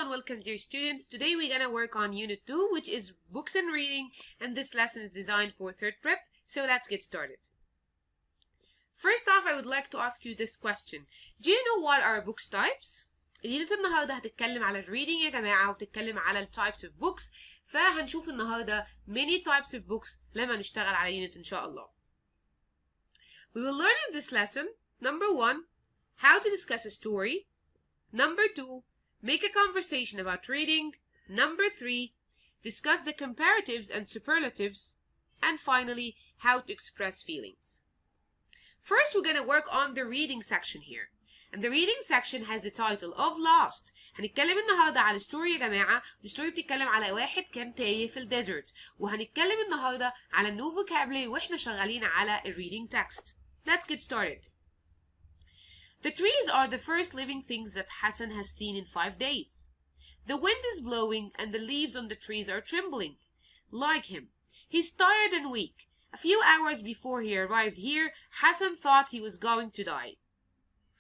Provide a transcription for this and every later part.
and welcome dear students. Today we're gonna work on Unit 2, which is Books and Reading, and this lesson is designed for 3rd prep, so let's get started. First off, I would like to ask you this question. Do you know what are books types? اليونت النهارده هتتكلم على الريدنج يا جماعة وتتكلم على ال types of books، فهنشوف النهارده many types of books لما نشتغل على يونت إن شاء الله. We will learn in this lesson, number 1, how to discuss a story. Number 2, make a conversation about reading. Number 3, discuss the comparatives and superlatives. And finally, how to express feelings. First, we're going to work on the reading section here. And the reading section has the title of Lost. هنتكلم النهارده على story يا جماعة. الستوري بتتكلم على واحد كان تايه في الديزرت. وهنتكلم النهارده على new vocabulary واحنا شغالين على reading text. Let's get started. The trees are the first living things that Hassan has seen in 5 days. The wind is blowing and the leaves on the trees are trembling. Like him, he's tired and weak. A few hours before he arrived here, Hassan thought he was going to die.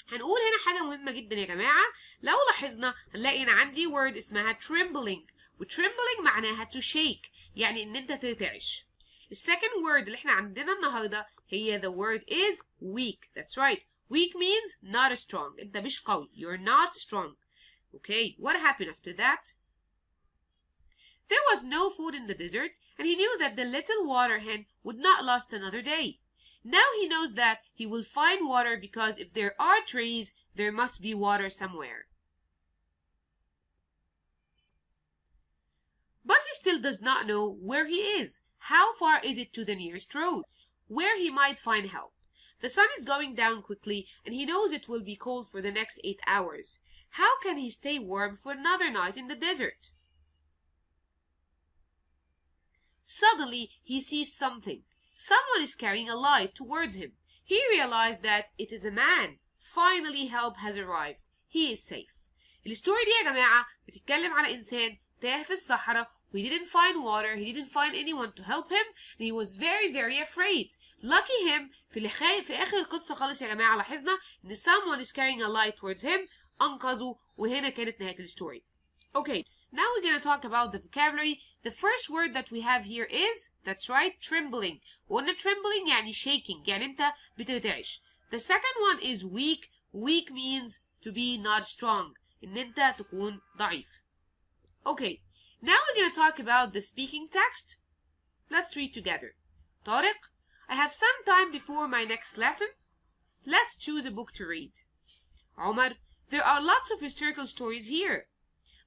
هنقول هنا حاجة مهمة جدا يا جماعة. لو لاحظنا هنلاقي هنا عندي word اسمها trembling. و trembling معناها to shake، يعني ان انت ترتعش. The second word اللي احنا عندنا النهارده هي the word is weak. That's right. Weak means not strong. انت مش قوي. You're not strong. Okay, what happened after that? There was no food in the desert, and he knew that the little water hen would not last another day. Now he knows that he will find water because if there are trees, there must be water somewhere. But he still does not know where he is. How far is it to the nearest road, where he might find help? The sun is going down quickly, and he knows it will be cold for the next 8 hours. How can he stay warm for another night in the desert? Suddenly, he sees something. Someone is carrying a light towards him. He realized that it is a man. Finally, help has arrived. He is safe. الستوري دي يا جماعة بتتكلم على إنسان تاه في الصحراء. He didn't find water. He didn't find anyone to help him. And he was very afraid. Lucky him. في آخر القصة خالص يا جماعة لاحظنا إن someone is carrying a light towards him. أنقذه وهنا كانت نهاية الستوري. Okay, now we're going to talk about the vocabulary. The first word that we have here is, that's right, trembling. وقلنا trembling يعني shaking، يعني أنت بترتعش. The second one is weak. Weak means to be not strong. إن أنت تكون ضعيف. Okay, now we're going to talk about the speaking text. Let's read together. طارق, I have some time before my next lesson. Let's choose a book to read. عمر, there are lots of historical stories here,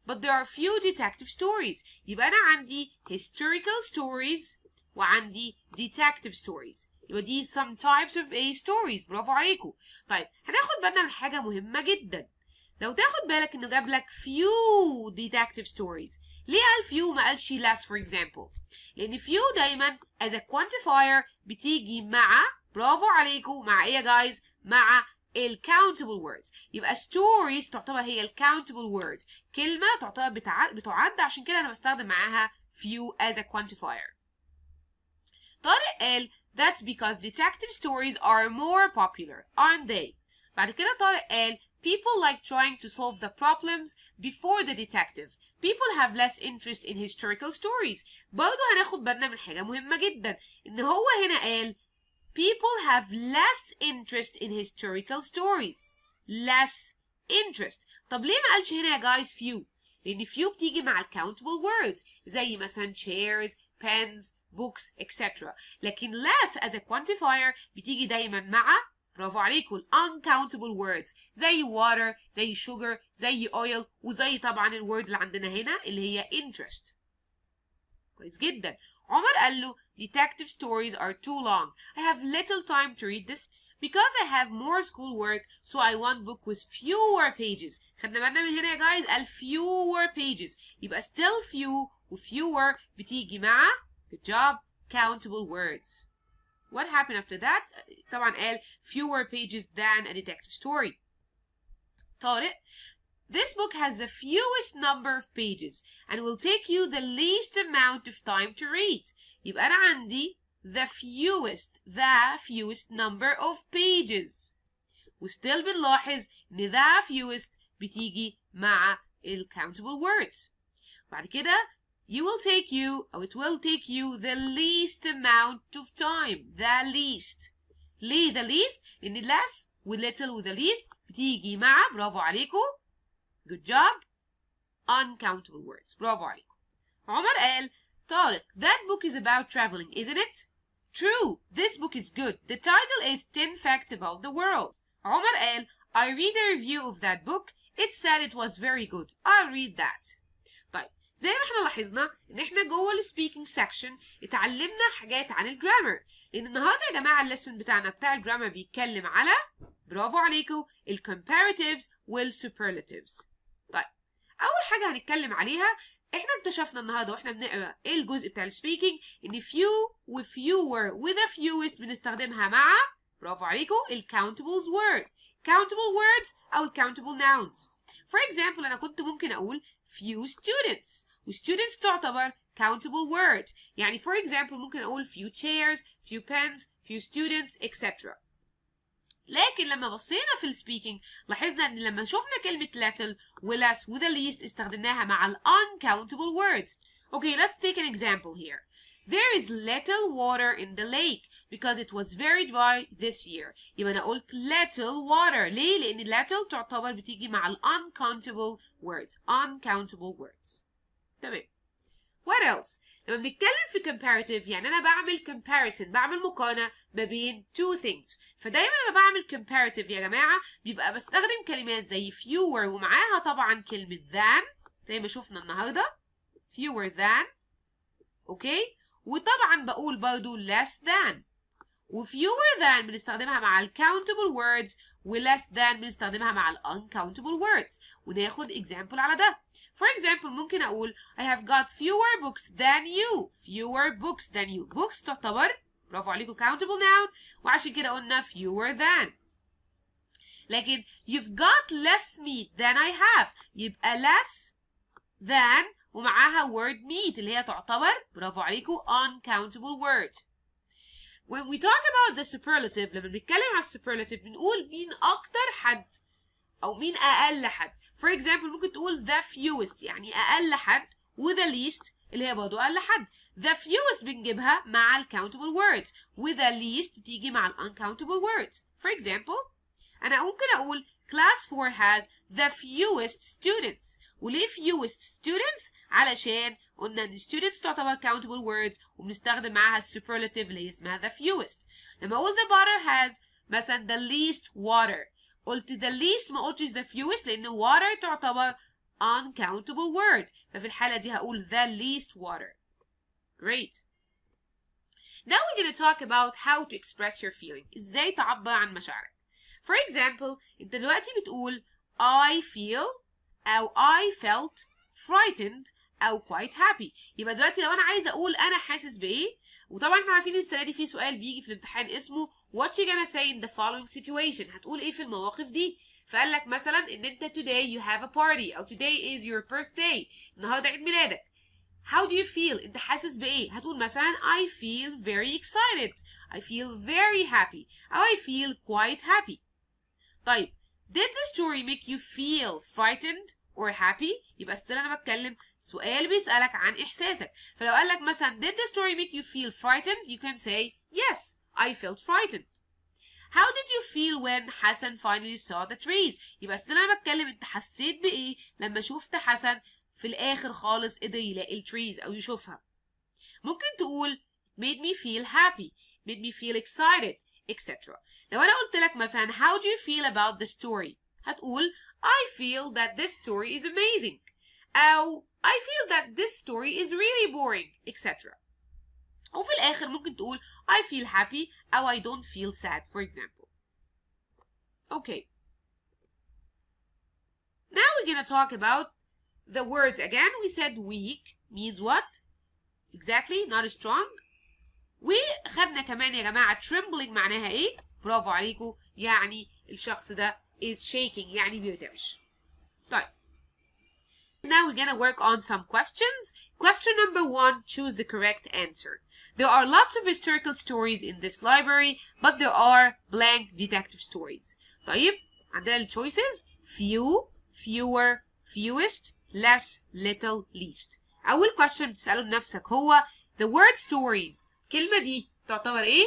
but there are few detective stories. يبقى أنا عندي historical stories وعندي detective stories. يبقى دي some types of stories. برافو عليكم. طيب هناخد بالنا من حاجة مهمة جدا. لو تاخد بالك إنه جاب لك few detective stories. ليه قال few ما قالش less for example؟ لأن few دايما as a quantifier بتيجي مع، برافو عليكم، مع إيه يا guys؟ مع countable words. يبقى stories تعتبر هي countable word. كلمة تعتبر بتعد، عشان كده أنا بستخدم معاها few as a quantifier. طارق قال that's because detective stories are more popular, aren't they? بعد كده طارق قال people like trying to solve the problems before the detective. People have less interest in historical stories. برضو هناخد بالنا من حاجة مهمة جدا، إن هو هنا قال people have less interest in historical stories. Less interest. طب ليه ما قالش هنا يا guys few؟ لأن few بتيجي مع countable words زي مثلا chairs, pens, books, etc. لكن less as a quantifier بتيجي دايما مع، برافو عليكم، uncountable words زي water، زي sugar، زي oil، وزي طبعا الword اللي عندنا هنا اللي هي interest. كويس جدا. عمر قال له detective stories are too long. I have little time to read this because I have more school work, so I want book with fewer pages. خدنا بالنا من هنا يا guys قال fewer pages. يبقى still few و fewer بتيجي مع good job countable words. What happened after that? طبعا قال fewer pages than a detective story. طارق, this book has the fewest number of pages and will take you the least amount of time to read. يبقى أنا عندي the fewest number of pages. وstill بنلاحظ إن the fewest بتيجي مع countable words. بعد كده it will take you the least amount of time. The least. ليه the least؟ لأن less و little و the least بتيجي مع برافو عليكم. Good job. Uncountable words. برافو عليكم. عمر قال طارق that book is about traveling, isn't it? True. This book is good. The title is 10 Facts About the World. عمر قال I read a review of that book. It said it was very good. I'll read that. طيب زي ما احنا لاحظنا ان احنا جوه السبيكينج سيكشن اتعلمنا حاجات عن الجرامر، لان النهارده يا جماعه الليسون بتاعنا بتاع الجرامر بيتكلم على برافو عليكم الكومباراتيفز والسوبرلاتيفز. طيب اول حاجه هنتكلم عليها، احنا اكتشفنا النهارده واحنا بنقرا الجزء بتاع السبيكينج ان few و fewer و the fewest بنستخدمها مع برافو عليكم الكاونتبلز word. countable words او countable nouns. For example انا كنت ممكن اقول few students و students تعتبر countable word. يعني for example ممكن اقول few chairs, few pens, few students, etc. لكن لما بصينا في السبيكينج لاحظنا ان لما شفنا كلمة little و less و the least استخدمناها مع ال uncountable words. Okay, let's take an example here. There is little water in the lake because it was very dry this year. يبقى أنا قلت little water. ليه؟ لأن little تعتبر بتيجي مع ال uncountable words. Uncountable words. تمام. What else؟ لما بنتكلم في comparative يعني أنا بعمل comparison، بعمل مقارنة ما بين two things. فدايما لما بعمل comparative يا جماعة بيبقى بستخدم كلمات زي fewer ومعاها طبعا كلمة than زي ما شفنا النهاردة. fewer than. أوكي؟ وطبعا بقول برضو less than و fewer than بنستخدمها مع ال countable words و less than بنستخدمها مع ال uncountable words. وناخد example على ده. For example ممكن أقول I have got fewer books than you. fewer books than you. books تعتبر برافو عليكم countable noun وعشان كده قلنا fewer than. لكن you've got less meat than I have يبقى less than ومعاها word meat اللي هي تعتبر برافو عليكم uncountable word. When we talk about the superlative لما بنتكلم على السوبرلاتيف بنقول مين أكتر حد أو مين أقل حد. For example ممكن تقول the fewest يعني أقل حد و the least اللي هي برضه أقل حد. The fewest بنجيبها مع ال countable words و the least بتيجي مع ال uncountable words. For example أنا ممكن أقول Class 4 has the fewest students. وليه fewest students؟ علشان قلنا ان students تعتبر countable words وبنستخدم معاها superlative اللي هي اسمها the fewest. لما اقول the butter has مثلا the least water قلت the least ما قلتش the fewest لان water تعتبر uncountable word. ففي الحالة دي هقول the least water. Great. Now we're going to talk about how to express your feeling. ازاي تعبر عن مشاعرك. For example انت دلوقتي بتقول I feel أو I felt frightened أو quite happy. يبقى دلوقتي لو أنا عايزة أقول أنا حاسس بإيه، وطبعا احنا عارفين السنة دي في سؤال بيجي في الامتحان اسمه What you gonna say in the following situation. هتقول إيه في المواقف دي؟ فقال لك مثلا إن أنت today you have a party أو today is your birthday. النهاردة عيد ميلادك. How do you feel؟ أنت حاسس بإيه؟ هتقول مثلا I feel very excited. I feel very happy. أو I feel quite happy. طيب did the story make you feel frightened or happy؟ يبقى still أنا بتكلم سؤال بيسألك عن إحساسك. فلو قال لك مثلا did the story make you feel frightened؟ You can say yes, I felt frightened. How did you feel when حسن finally saw the trees؟ يبقى still أنا بتكلم أنت حسيت بإيه لما شفت حسن في الآخر خالص قدر يلاقي التريز أو يشوفها. ممكن تقول made me feel happy, made me feel excited, etc. لو أنا قلت لك مثلا how do you feel about the story؟ هتقول I feel that this story is amazing. أو I feel that this story is really boring, etc. وفي الآخر ممكن تقول I feel happy أو I don't feel sad, for example. Okay. Now we're going to talk about the words again. We said weak means what? Exactly, not strong. وخدنا كمان يا جماعة trembling معناها ايه؟ برافو عليكم، يعني الشخص ده is shaking يعني بيرتعش. طيب. Now we're gonna work on some questions. Question number 1, choose the correct answer. There are lots of historical stories in this library, but there are blank detective stories. طيب عندنا ال choices few, fewer, fewest, less, little, least. أول question بتسأله لنفسك هو the word stories. الكلمة دي تعتبر إيه؟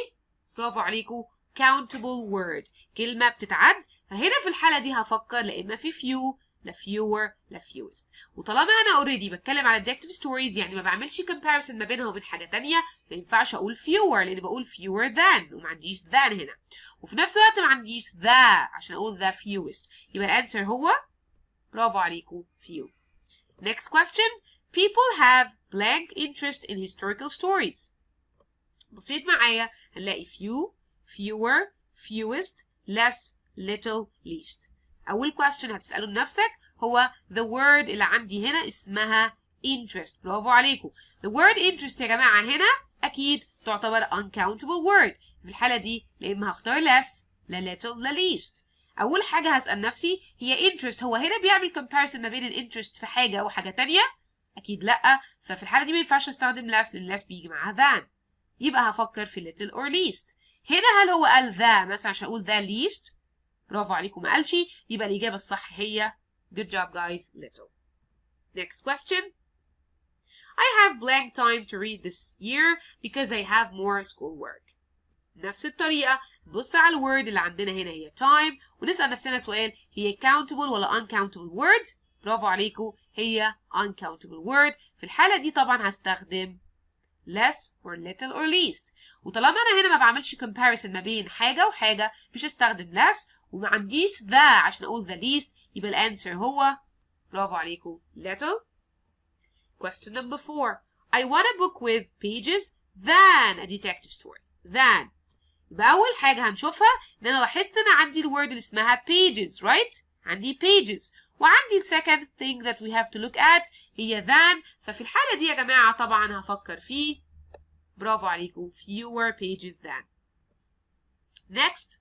برافو عليكم. countable word. كلمة بتتعد. فهنا في الحالة دي هفكر لا إما في few لا fewer لا fewest. وطالما أنا already بتكلم على adjective stories يعني ما بعملش comparison ما بينها وبين حاجة تانية، ما ينفعش أقول fewer لأن بقول fewer than وما عنديش than هنا. وفي نفس الوقت ما عنديش the عشان أقول the fewest. يبقى الأنسر هو برافو عليكم few. Next question. People have blank interest in historical stories. بصيت معايا هنلاقي few, fewer, fewest, less, little, least. أول question هتسأله لنفسك هو the word اللي عندي هنا اسمها interest. برافو عليكم. The word interest يا جماعة هنا أكيد تعتبر uncountable word. في الحالة دي لا إما هختار less لا little لا least. أول حاجة هسأل نفسي هي interest هو هنا بيعمل comparison ما بين الانترست في حاجة وحاجة تانية؟ أكيد لأ. ففي الحالة دي ما ينفعش أستخدم less لأن less بيجي معاها than. يبقى هفكر في little or least. هنا هل هو قال the مثلا عشان أقول the least؟ برافو عليكم ما قالش. يبقى الإجابة الصح هي good job guys little. Next question. I have blank time to read this year because I have more schoolwork. نفس الطريقة نبص على الword اللي عندنا هنا هي time ونسأل نفسنا سؤال هي countable ولا uncountable word؟ برافو عليكم هي uncountable word. في الحالة دي طبعا هستخدم less or little or least. وطالما أنا هنا ما بعملش comparison ما بين حاجة وحاجة مش هستخدم less وما عنديش the عشان أقول the least. يبقى الأنسر هو برافو عليكم little. Question number 4. I want a book with pages than a detective story. Than. يبقى أول حاجة هنشوفها إن أنا لاحظت إن عندي الword اللي اسمها pages, right؟ عندي pages. وعندي second thing that we have to look at هي than. ففي الحالة دي يا جماعة طبعا هفكر في برافو عليكم fewer pages than. Next.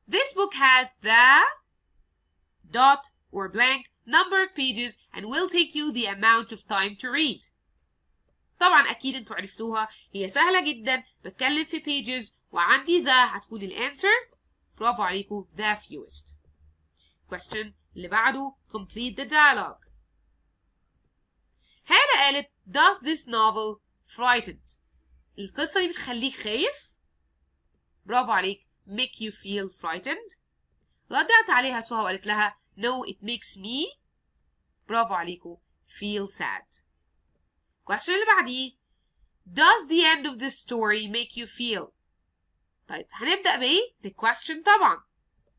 This book has the dot or blank number of pages and will take you the amount of time to read. طبعا أكيد انتوا عرفتوها هي سهلة جدا. بتكلم في pages وعندي the هتكون الانسر. برافو عليكم the fewest. Question اللي بعده complete the dialogue. هالة قالت does this novel frightened. القصة دي بتخليك خايف. برافو عليك make you feel frightened. ردت عليها سهى وقالت لها no it makes me برافو عليكم feel sad. Question اللي بعديه does the end of this story make you feel. طيب هنبدأ بإيه؟ the question طبعا.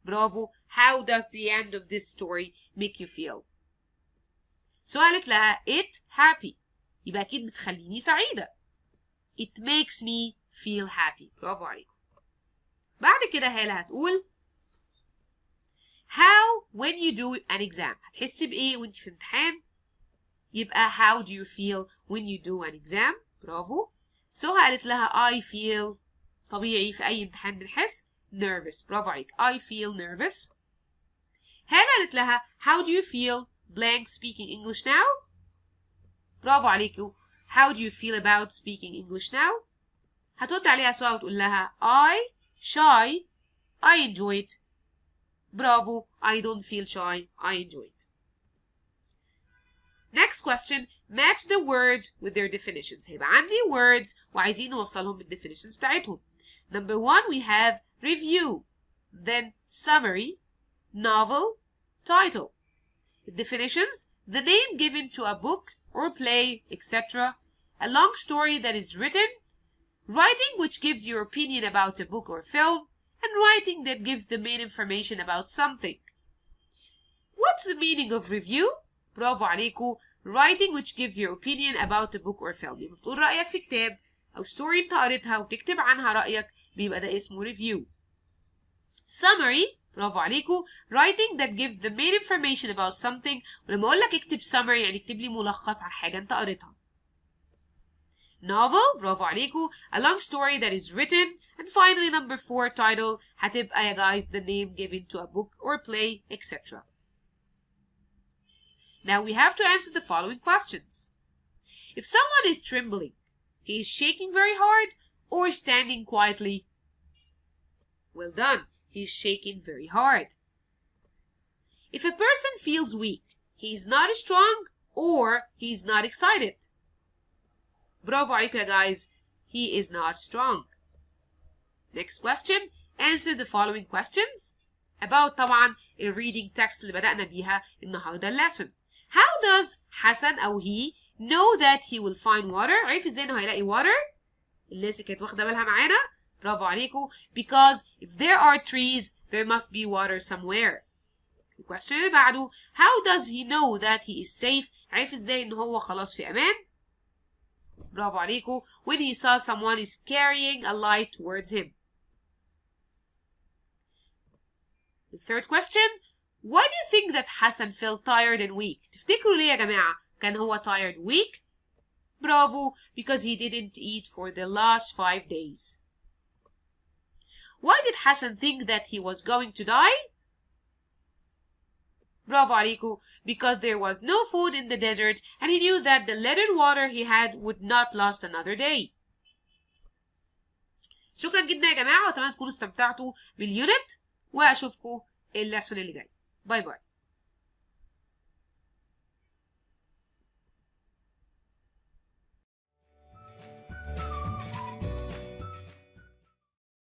برافو how does the end of this story make you feel. قالت لها it happy يبقى أكيد بتخليني سعيدة. it makes me feel happy. برافو عليكم. بعد كده هالة هتقول how when you do an exam. هتحسي بإيه وانت في امتحان؟ يبقى how do you feel when you do an exam. برافو. قالت لها I feel طبيعي في أي امتحان بنحس nervous. برافو عليك I feel nervous. هالة قالت لها how do you feel blank speaking English now. برافو عليكم how do you feel about speaking English now. هترد عليها سؤال وتقول لها I shy I enjoy it. برافو I don't feel shy I enjoy it. Next question match the words with their definitions. هيبقى عندي words وعايزين نوصلهم بالdefinitions بتاعتهم. Number 1 we have review, then summary, novel, title. The definitions: the name given to a book or play, etc. A long story that is written, writing which gives your opinion about a book or film, and writing that gives the main information about something. What's the meaning of review? برافو عليكم writing which gives your opinion about a book or film. يبقى بتقول رأيك في كتاب أو story أنت قريتها وتكتب عنها رأيك بيبقى ده اسمه review. Summary برافو عليكم writing that gives the main information about something. ولما أقول لك اكتب summary يعني اكتب لي ملخص عن حاجة أنت قريتها. Novel برافو عليكم a long story that is written. And finally number 4 title هتبقى يا guys the name given to a book or play, etc. Now we have to answer the following questions. If someone is trembling, he is shaking very hard or standing quietly? Well done. He is shaking very hard. If a person feels weak, he's not strong or he's not excited. برافو عليكم يا guys. He is not strong. Next question. Answer the following questions about طبعا ال reading text اللي بدأنا بيها النهارده lesson. How does حسن أو he know that he will find water؟ عرف ازاي انه هيلاقي water؟ الناس اللي كانت واخدة بالها معانا برافو عليكم. Because if there are trees there must be water somewhere. الquestion اللي بعده how does he know that he is safe؟ عرف ازاي ان هو خلاص في امان؟ برافو عليكم. When he saw someone is carrying a light towards him. The third question, why do you think that Hassan felt tired and weak? تفتكروا ليه يا جماعة كان هو tired weak؟ برافو, because he didn't eat for the last 5 days. Why did Hassan think that he was going to die? برافو عليكم, because there was no food in the desert and he knew that the little water he had would not last another day. شكرا جدا يا جماعة وأتمنى تكونوا استمتعتوا باليونت وأشوفكم الليسون اللي جاي. باي باي.